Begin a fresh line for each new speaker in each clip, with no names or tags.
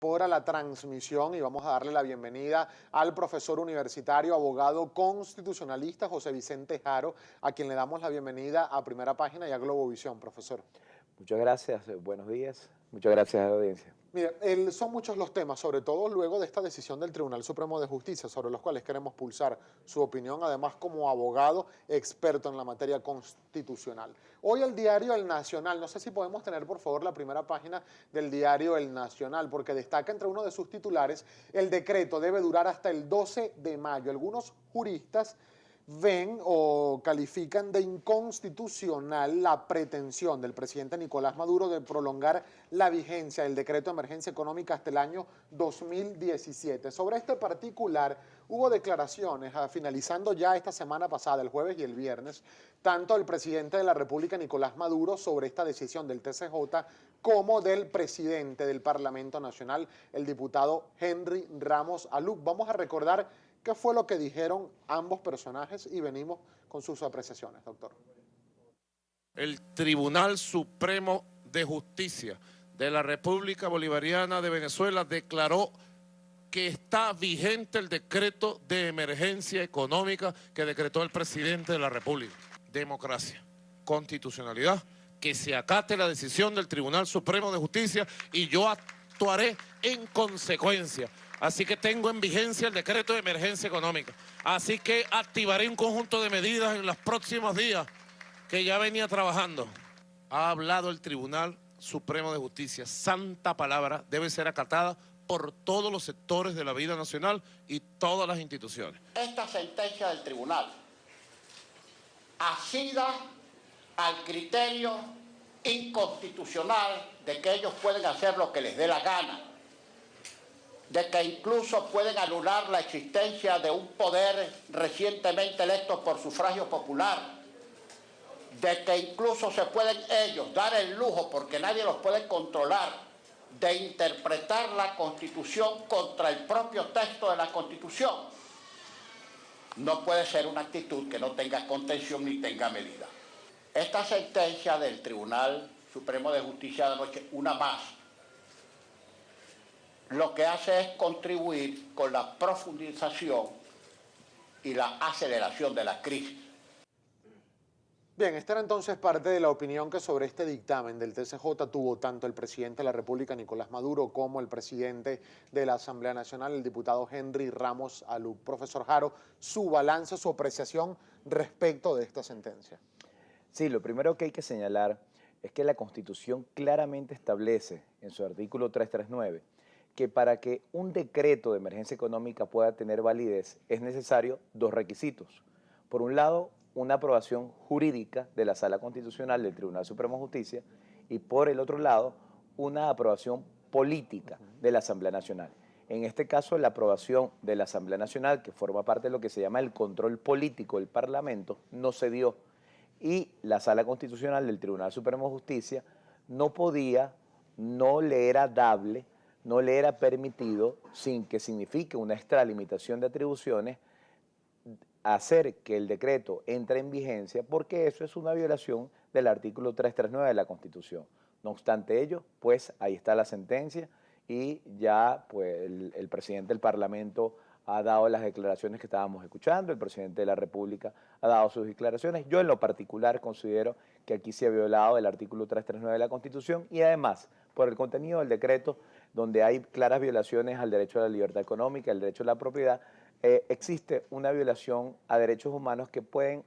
por la transmisión y vamos a darle la bienvenida al profesor universitario, abogado constitucionalista José Vicente Jaro, a quien le damos la bienvenida a Primera Página y a Globovisión, profesor.
Muchas gracias, buenos días. Muchas gracias a la audiencia.
Mire, son muchos los temas, sobre todo luego de esta decisión del Tribunal Supremo de Justicia, sobre los cuales queremos pulsar su opinión, además como abogado experto en la materia constitucional. Hoy el diario El Nacional, no sé si podemos tener por favor la primera página del diario El Nacional, porque destaca entre uno de sus titulares, el decreto debe durar hasta el 12 de mayo. Algunos juristas ven o califican de inconstitucional la pretensión del presidente Nicolás Maduro de prolongar la vigencia del decreto de emergencia económica hasta el año 2017. Sobre este particular hubo declaraciones, finalizando ya esta semana pasada, el jueves y el viernes, tanto del presidente de la República Nicolás Maduro sobre esta decisión del TCJ como del presidente del Parlamento Nacional, el diputado Henry Ramos Alup. Vamos a recordar qué fue lo que dijeron ambos personajes y venimos con sus apreciaciones, doctor.
El Tribunal Supremo de Justicia de la República Bolivariana de Venezuela declaró que está vigente el decreto de emergencia económica que decretó el presidente de la República. Democracia, constitucionalidad, que se acate la decisión del Tribunal Supremo de Justicia y yo actuaré en consecuencia. Así que tengo en vigencia el decreto de emergencia económica. Así que activaré un conjunto de medidas en los próximos días que ya venía trabajando. Ha hablado el Tribunal Supremo de Justicia. Santa palabra debe ser acatada por todos los sectores de la vida nacional y todas las instituciones.
Esta sentencia del tribunal asida al criterio inconstitucional de que ellos pueden hacer lo que les dé la gana, de que incluso pueden anular la existencia de un poder recientemente electo por sufragio popular, de que incluso se pueden ellos dar el lujo, porque nadie los puede controlar, de interpretar la Constitución contra el propio texto de la Constitución. No puede ser una actitud que no tenga contención ni tenga medida. Esta sentencia del Tribunal Supremo de Justicia de anoche, una más, lo que hace es contribuir con la profundización y la aceleración de la crisis.
Bien, esta era entonces parte de la opinión que sobre este dictamen del TCJ tuvo tanto el presidente de la República, Nicolás Maduro, como el presidente de la Asamblea Nacional, el diputado Henry Ramos Alup. Profesor Jaro, su balance, su apreciación respecto de esta sentencia.
Sí, lo primero que hay que señalar es que la Constitución claramente establece en su artículo 339 que para que un decreto de emergencia económica pueda tener validez es necesario dos requisitos. Por un lado, una aprobación jurídica de la Sala Constitucional del Tribunal Supremo de Justicia y por el otro lado, una aprobación política de la Asamblea Nacional. En este caso, la aprobación de la Asamblea Nacional, que forma parte de lo que se llama el control político del Parlamento, no se dio. Y la Sala Constitucional del Tribunal Supremo de Justicia no podía, no le era dable, no le era permitido, sin que signifique una extralimitación de atribuciones, hacer que el decreto entre en vigencia, porque eso es una violación del artículo 339 de la Constitución. No obstante ello, pues ahí está la sentencia y ya pues, el presidente del Parlamento ha dado las declaraciones que estábamos escuchando, el presidente de la República ha dado sus declaraciones. Yo en lo particular considero que aquí se ha violado el artículo 339 de la Constitución y además, por el contenido del decreto, donde hay claras violaciones al derecho a la libertad económica, al derecho a la propiedad, existe una violación a derechos humanos que pueden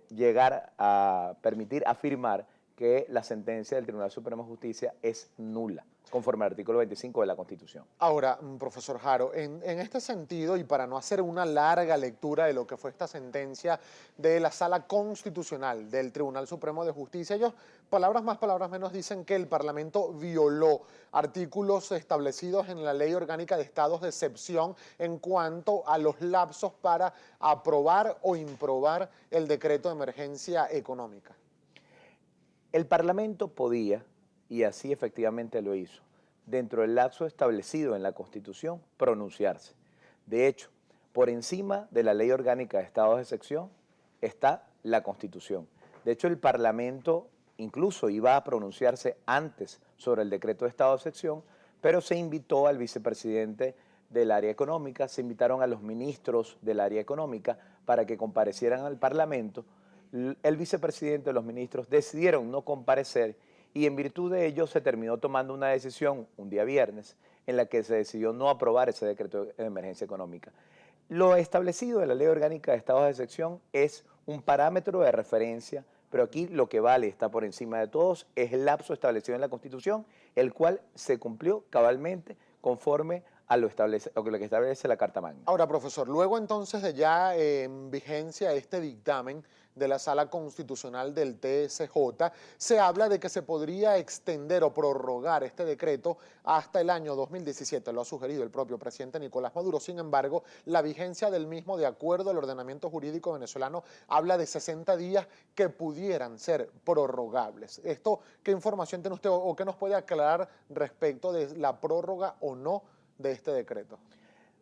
llegar a permitir afirmar que la sentencia del Tribunal Supremo de Justicia es nula, conforme al artículo 25 de la Constitución.
Ahora, profesor Jaro, en este sentido, y para no hacer una larga lectura de lo que fue esta sentencia de la Sala Constitucional del Tribunal Supremo de Justicia, ellos, palabras más, palabras menos, dicen que el Parlamento violó artículos establecidos en la Ley Orgánica de Estados de Excepción en cuanto a los lapsos para aprobar o improbar el decreto de emergencia económica.
El Parlamento podía, y así efectivamente lo hizo, dentro del lapso establecido en la Constitución, pronunciarse. De hecho, por encima de la Ley Orgánica de Estados de Excepción está la Constitución. De hecho, el Parlamento incluso iba a pronunciarse antes sobre el decreto de estado de excepción, pero se invitó al vicepresidente del área económica, se invitaron a los ministros del área económica para que comparecieran al Parlamento. El vicepresidente y los ministros decidieron no comparecer y en virtud de ello se terminó tomando una decisión un día viernes en la que se decidió no aprobar ese decreto de emergencia económica. Lo establecido en la Ley Orgánica de Estados de Excepción es un parámetro de referencia, pero aquí lo que vale, está por encima de todos, es el lapso establecido en la Constitución, el cual se cumplió cabalmente conforme a lo que establece la Carta Magna.
Ahora, profesor, luego entonces de ya en vigencia este dictamen de la Sala Constitucional del TSJ, se habla de que se podría extender o prorrogar este decreto hasta el año 2017, lo ha sugerido el propio presidente Nicolás Maduro. Sin embargo, la vigencia del mismo, de acuerdo al ordenamiento jurídico venezolano, habla de 60 días que pudieran ser prorrogables. ¿Esto qué información tiene usted o qué nos puede aclarar respecto de la prórroga o no de este decreto?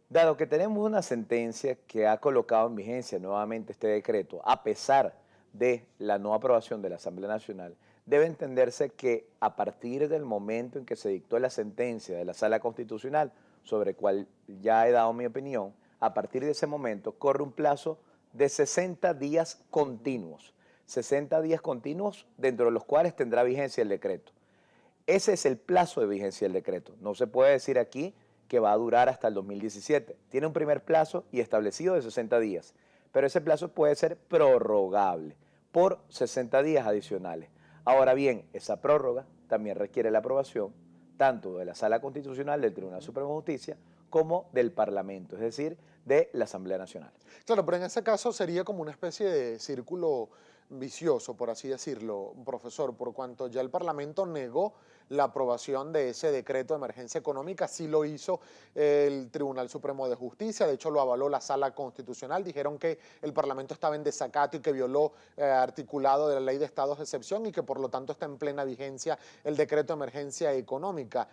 Dado que tenemos una sentencia que ha colocado en vigencia nuevamente este decreto, a pesar de la no aprobación de la Asamblea Nacional, debe entenderse que a partir del momento en que se dictó la sentencia de la Sala Constitucional, sobre el cual ya he dado mi opinión, a partir de ese momento corre un plazo de 60 días continuos. 60 días continuos dentro de los cuales tendrá vigencia el decreto. Ese es el plazo de vigencia del decreto. No se puede decir aquí que va a durar hasta el 2017. Tiene un primer plazo y establecido de 60 días, pero ese plazo puede ser prorrogable por 60 días adicionales. Ahora bien, esa prórroga también requiere la aprobación tanto de la Sala Constitucional del Tribunal Supremo de Justicia como del Parlamento, es decir, de la Asamblea Nacional.
Claro, pero en ese caso sería como una especie de círculo vicioso, por así decirlo, profesor, por cuanto ya el Parlamento negó la aprobación de ese decreto de emergencia económica, sí lo hizo el Tribunal Supremo de Justicia, de hecho lo avaló la Sala Constitucional, dijeron que el Parlamento estaba en desacato y que violó articulado de la Ley de Estados de Excepción y que por lo tanto está en plena vigencia el decreto de emergencia económica.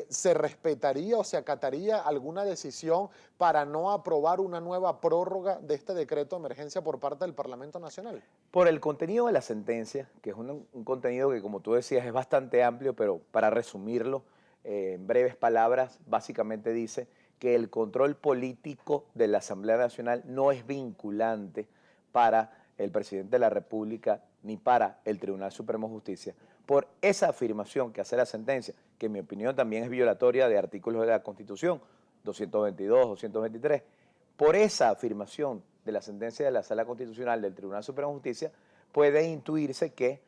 ¿Se respetaría o se acataría alguna decisión para no aprobar una nueva prórroga de este decreto de emergencia por parte del Parlamento Nacional?
Por el contenido de la sentencia, que es un contenido que, como tú decías, es bastante amplio, pero para resumirlo en breves palabras, básicamente dice que el control político de la Asamblea Nacional no es vinculante para el presidente de la República ni para el Tribunal Supremo de Justicia. Por esa afirmación que hace la sentencia, que en mi opinión también es violatoria de artículos de la Constitución, 222, 223, por esa afirmación de la sentencia de la Sala Constitucional del Tribunal Supremo de Justicia, puede intuirse que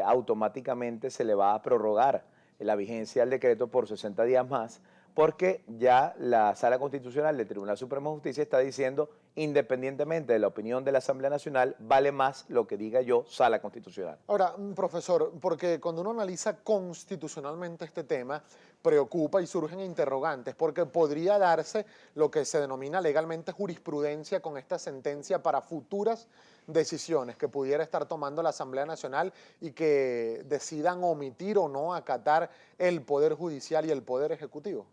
automáticamente se le va a prorrogar la vigencia del decreto por 60 días más, porque ya la Sala Constitucional del Tribunal Supremo de Justicia está diciendo, independientemente de la opinión de la Asamblea Nacional, vale más lo que diga yo, Sala Constitucional.
Ahora, profesor, porque cuando uno analiza constitucionalmente este tema, preocupa y surgen interrogantes, porque podría darse lo que se denomina legalmente jurisprudencia con esta sentencia para futuras decisiones que pudiera estar tomando la Asamblea Nacional y que decidan omitir o no acatar el Poder Judicial y el Poder Ejecutivo.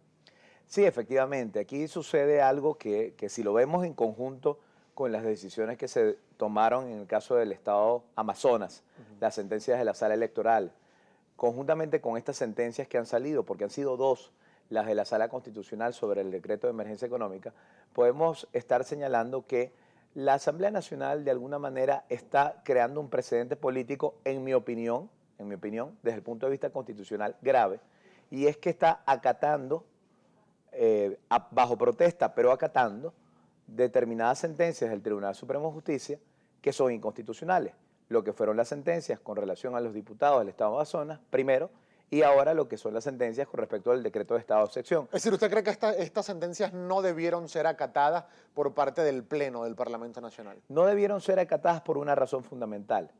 Sí, efectivamente, aquí sucede algo que si lo vemos en conjunto con las decisiones que se tomaron en el caso del Estado Amazonas, las sentencias de la Sala Electoral, conjuntamente con estas sentencias que han salido, porque han sido dos, las de la Sala Constitucional sobre el decreto de emergencia económica, podemos estar señalando que la Asamblea Nacional de alguna manera está creando un precedente político, en mi opinión, desde el punto de vista constitucional, grave, y es que está acatando, bajo protesta, pero acatando determinadas sentencias del Tribunal Supremo de Justicia que son inconstitucionales, lo que fueron las sentencias con relación a los diputados del Estado de Amazonas, primero, y ahora lo que son las sentencias con respecto al decreto de estado de excepción.
Es decir, ¿usted cree que estas sentencias no debieron ser acatadas por parte del Pleno del Parlamento Nacional?
No debieron ser acatadas por una razón fundamental.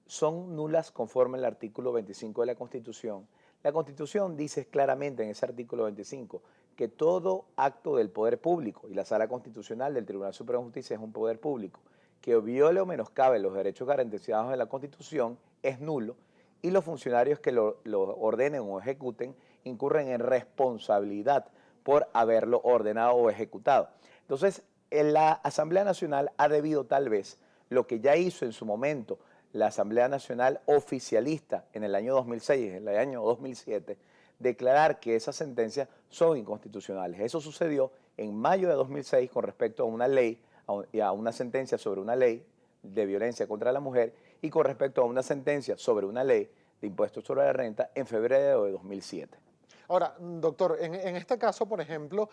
Son nulas conforme al artículo 25 de la Constitución. La Constitución dice claramente en ese artículo 25 que todo acto del poder público, y la Sala Constitucional del Tribunal Supremo de Justicia es un poder público, que viole o menoscabe los derechos garantizados en la Constitución es nulo, y los funcionarios que lo ordenen o ejecuten incurren en responsabilidad por haberlo ordenado o ejecutado. Entonces, la Asamblea Nacional ha debido tal vez lo que ya hizo en su momento la Asamblea Nacional oficialista en el año 2006, en el año 2007, declarar que esas sentencias son inconstitucionales. Eso sucedió en mayo de 2006 con respecto a una ley, a una sentencia sobre una ley de violencia contra la mujer y con respecto a una sentencia sobre una ley de impuestos sobre la renta en febrero de 2007.
Ahora, doctor, en este caso, por ejemplo,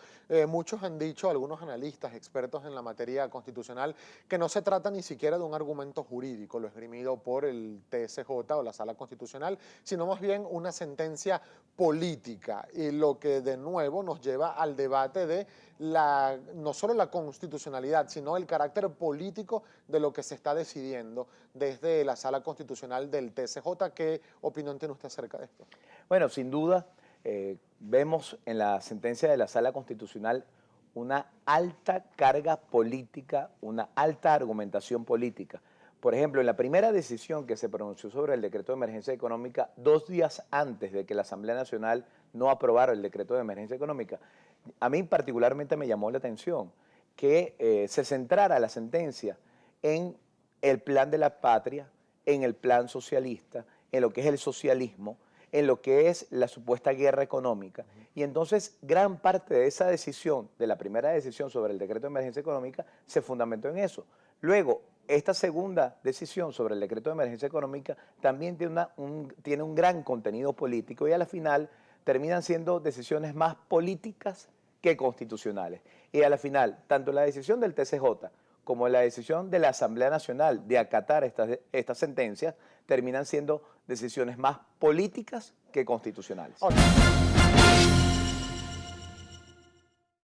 muchos han dicho, algunos analistas, expertos en la materia constitucional, que no se trata ni siquiera de un argumento jurídico, lo esgrimido por el TSJ o la Sala Constitucional, sino más bien una sentencia política, y lo que de nuevo nos lleva al debate de no solo la constitucionalidad, sino el carácter político de lo que se está decidiendo desde la Sala Constitucional del TSJ. ¿Qué opinión tiene usted acerca de esto?
Bueno, sin duda, vemos en la sentencia de la Sala Constitucional una alta carga política, una alta argumentación política. Por ejemplo, en la primera decisión que se pronunció sobre el decreto de emergencia económica, 2 días antes de que la Asamblea Nacional no aprobara el decreto de emergencia económica, a mí particularmente me llamó la atención que se centrara la sentencia en el plan de la patria, en el plan socialista, en lo que es el socialismo, en lo que es la supuesta guerra económica. Y entonces gran parte de esa decisión, de la primera decisión sobre el decreto de emergencia económica, se fundamentó en eso. Luego, esta segunda decisión sobre el decreto de emergencia económica también tiene un gran contenido político y a la final terminan siendo decisiones más políticas que constitucionales. Y a la final, tanto la decisión del TSJ como la decisión de la Asamblea Nacional de acatar estas sentencias terminan siendo decisiones más políticas que constitucionales.
Okay.